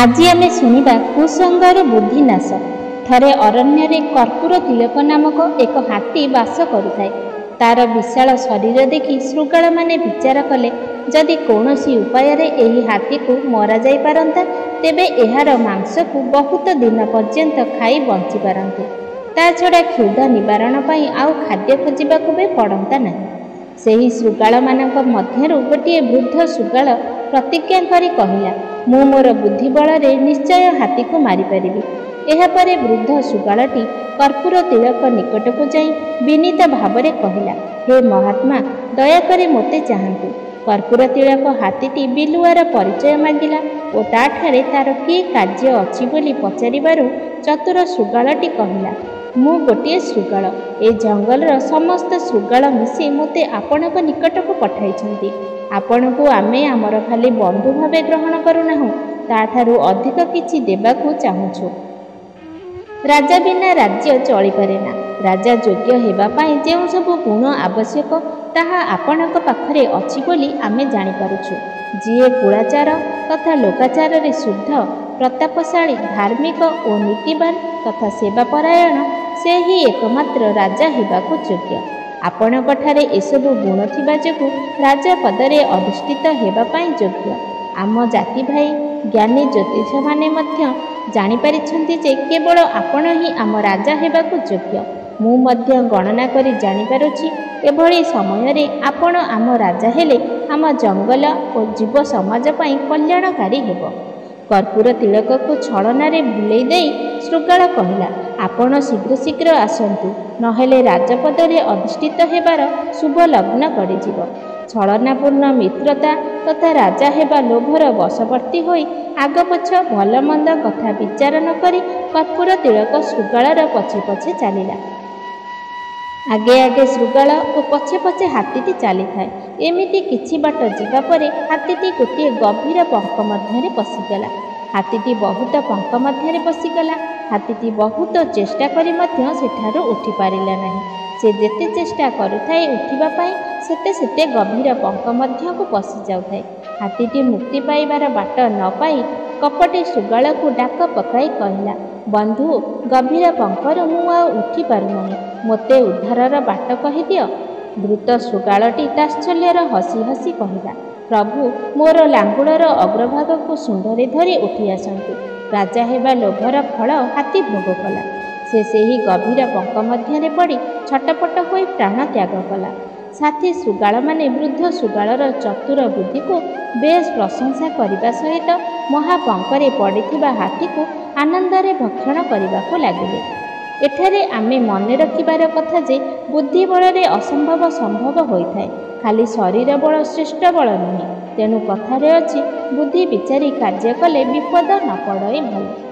ଆଜି ଆମେ ଶୁଣିବା କୁସଙ୍ଗର ବୁଦ୍ଧିନାଶ। ଥରେ ଅରଣ୍ୟରେ କର୍ପୂର ତିଳକ ନାମକ ଏକ ହାତୀ ବାସ କରୁଥାଏ। ତାର ବିଶାଳ ଶରୀର ଦେଖି ଶୃଗାଳମାନେ ବିଚାର କଲେ, ଯଦି କୌଣସି ଉପାୟରେ ଏହି ହାତୀକୁ ମରାଯାଇପାରନ୍ତା, ତେବେ ଏହାର ମାଂସକୁ ବହୁତ ଦିନ ପର୍ଯ୍ୟନ୍ତ ଖାଇ ବଞ୍ଚିପାରନ୍ତେ। ତା ଛଡ଼ା କ୍ଷୁଧା ନିବାରଣ ପାଇଁ ଆଉ ଖାଦ୍ୟ ଖୋଜିବାକୁ ବି ପଡ଼ନ୍ତା ନାହିଁ। ସେହି ଶୃଗାଳମାନଙ୍କ ମଧ୍ୟରୁ ଗୋଟିଏ ବୃଦ୍ଧ ଶୃଗାଳ ପ୍ରତିଜ୍ଞା କରି କହିଲା, ମୁଁ ମୋର ବୁଦ୍ଧି ବଳରେ ନିଶ୍ଚୟ ହାତୀକୁ ମାରିପାରିବି। ଏହାପରେ ବୃଦ୍ଧ ଶୃଗାଳଟି କର୍ପୂର ତିଳକ ନିକଟକୁ ଯାଇ ବିନୀତ ଭାବରେ କହିଲା, ହେ ମହାତ୍ମା, ଦୟାକରି ମୋତେ ଚାହାନ୍ତୁ। କର୍ପୂର ତିଳକ ହାତୀଟି ବିଲୁଆର ପରିଚୟ ମାଗିଲା ଓ ତାଠାରେ ତାର କି କାର୍ଯ୍ୟ ଅଛି ବୋଲି ପଚାରିବାରୁ ଚତୁର ଶୃଗାଳଟି କହିଲା, ମୁଁ ଗୋଟିଏ ଶୃଗାଳ। ଏ ଜଙ୍ଗଲର ସମସ୍ତ ଶୃଗାଳ ମିଶି ମୋତେ ଆପଣଙ୍କ ନିକଟକୁ ପଠାଇଛନ୍ତି। ଆପଣଙ୍କୁ ଆମେ ଆମର ଖାଲି ବନ୍ଧୁ ଭାବେ ଗ୍ରହଣ କରୁନାହୁଁ, ତାଠାରୁ ଅଧିକ କିଛି ଦେବାକୁ ଚାହୁଁଛୁ। ରାଜା ବିନା ରାଜ୍ୟ ଚଳିପାରେ ନା। ରାଜା ଯୋଗ୍ୟ ହେବା ପାଇଁ ଯେଉଁ ସବୁ ଗୁଣ ଆବଶ୍ୟକ, ତାହା ଆପଣଙ୍କ ପାଖରେ ଅଛି ବୋଲି ଆମେ ଜାଣିପାରୁଛୁ। ଯିଏ କୁଳାଚାର ତଥା ଲୋକାଚାରରେ ଶୁଦ୍ଧ, ପ୍ରତାପଶାଳୀ, ଧାର୍ମିକ ଓ ନୀତିବାନ ତଥା ସେବାପରାୟଣ, ସେ ହିଁ ଏକମାତ୍ର ରାଜା ହେବାକୁ ଯୋଗ୍ୟ। ଆପଣଙ୍କଠାରେ ଏସବୁ ଗୁଣ ଥିବା ଯୋଗୁଁ ରାଜା ପଦରେ ଅଧିଷ୍ଠିତ ହେବା ପାଇଁ ଯୋଗ୍ୟ। ଆମ ଜାତି ଭାଇ ଜ୍ଞାନୀ ଜ୍ୟୋତିଷମାନେ ମଧ୍ୟ ଜାଣିପାରିଛନ୍ତି ଯେ କେବଳ ଆପଣ ହିଁ ଆମ ରାଜା ହେବାକୁ ଯୋଗ୍ୟ। ମୁଁ ମଧ୍ୟ ଗଣନା କରି ଜାଣିପାରୁଛି, ଏଭଳି ସମୟରେ ଆପଣ ଆମ ରାଜା ହେଲେ ଆମ ଜଙ୍ଗଲ ଓ ଜୀବ ସମାଜ ପାଇଁ କଲ୍ୟାଣକାରୀ ହେବ। କର୍ପୂର ତିଳକକୁ ଛଳନାରେ ବୁଲେଇ ଦେଇ ଶୃଗାଳ କହିଲା, ଆପଣ ଶୀଘ୍ର ଶୀଘ୍ର ଆସନ୍ତୁ, ନହେଲେ ରାଜପଦରେ ଅଧିଷ୍ଠିତ ହେବାର ଶୁଭ ଲଗ୍ନ ଗଡ଼ିଯିବ। ଛଳନାପୂର୍ଣ୍ଣ ମିତ୍ରତା ତଥା ରାଜା ହେବା ଲୋଭର ବଶବର୍ତ୍ତୀ ହୋଇ ଆଗପଛ ଭଲମନ୍ଦ କଥା ବିଚାର ନ କରି କର୍ପୂର ତିଳକ ଶୃଗାଳର ପଛେ ପଛେ ଚାଲିଲା। ଆଗେ ଆଗେ ଶୃଗାଳ ଓ ପଛେ ପଛେ ହାତୀଟି ଚାଲିଥାଏ। ଏମିତି କିଛି ବାଟ ଯିବା ପରେ ହାତୀଟି ଗୋଟିଏ ଗଭୀର ପଙ୍କ ମଧ୍ୟରେ ପଶିଗଲା। ହାତୀଟି ବହୁତ ପଙ୍କ ମଧ୍ୟରେ ପଶିଗଲା। ହାତୀଟି ବହୁତ ଚେଷ୍ଟା କରି ମଧ୍ୟ ସେଠାରୁ ଉଠିପାରିଲା ନାହିଁ। ସେ ଯେତେ ଚେଷ୍ଟା କରୁଥାଏ ଉଠିବା ପାଇଁ, ସେତେ ସେତେ ଗଭୀର ପଙ୍କ ମଧ୍ୟକୁ ପଶି ଯାଉଥାଏ। ହାତୀଟି ମୁକ୍ତି ପାଇବାର ବାଟ ନ ପାଇ କପଟୀ ଶୃଗାଳକୁ ଡାକ ପକାଇ କହିଲା, ବନ୍ଧୁ, ଗଭୀର ପଙ୍କରୁ ମୁଁ ଆଉ ଉଠି ପାରୁନାହିଁ, ମୋତେ ଉଦ୍ଧାରର ବାଟ କହିଦିଅ। ଦ୍ରୁତ ଶୃଗାଳଟି ତାଚ୍ଛଲ୍ୟର ହସି ହସି କହିଲା, ପ୍ରଭୁ, ମୋର ଲାଙ୍ଗୁଡ଼ର ଅଗ୍ରଭାଗକୁ ଶୁଣ୍ଢରେ ଧରି ଉଠି ଆସନ୍ତୁ। ରାଜା ହେବା ଲୋଭର ଫଳ ହାତୀ ଭୋଗ କଲା। ସେ ସେହି ଗଭୀର ପଙ୍କ ମଧ୍ୟରେ ପଡ଼ି ଛଟପଟ ହୋଇ ପ୍ରାଣ ତ୍ୟାଗ କଲା। ସାଥୀ ଶୃଗାଳମାନେ ବୃଦ୍ଧ ଶୃଗାଳର ଚତୁର ବୁଦ୍ଧିକୁ ବେଶ୍ ପ୍ରଶଂସା କରିବା ସହିତ ମହାପଙ୍କରେ ପଡ଼ିଥିବା ହାତୀକୁ ଆନନ୍ଦରେ ଭକ୍ଷଣ କରିବାକୁ ଲାଗିଲେ। ଏଠାରେ ଆମେ ମନେ ରଖିବାର କଥା ଯେ ବୁଦ୍ଧି ବଳରେ ଅସମ୍ଭବ ସମ୍ଭବ ହୋଇଥାଏ, ଖାଲି ଶରୀର ବଳ ଶ୍ରେଷ୍ଠ ବଳ ନୁହେଁ। ତେଣୁ କଥାରେ ଅଛି, ବୁଦ୍ଧି ବିଚାରି କାର୍ଯ୍ୟ କଲେ ବିପଦ ନ ପଡ଼େ ଭଲ।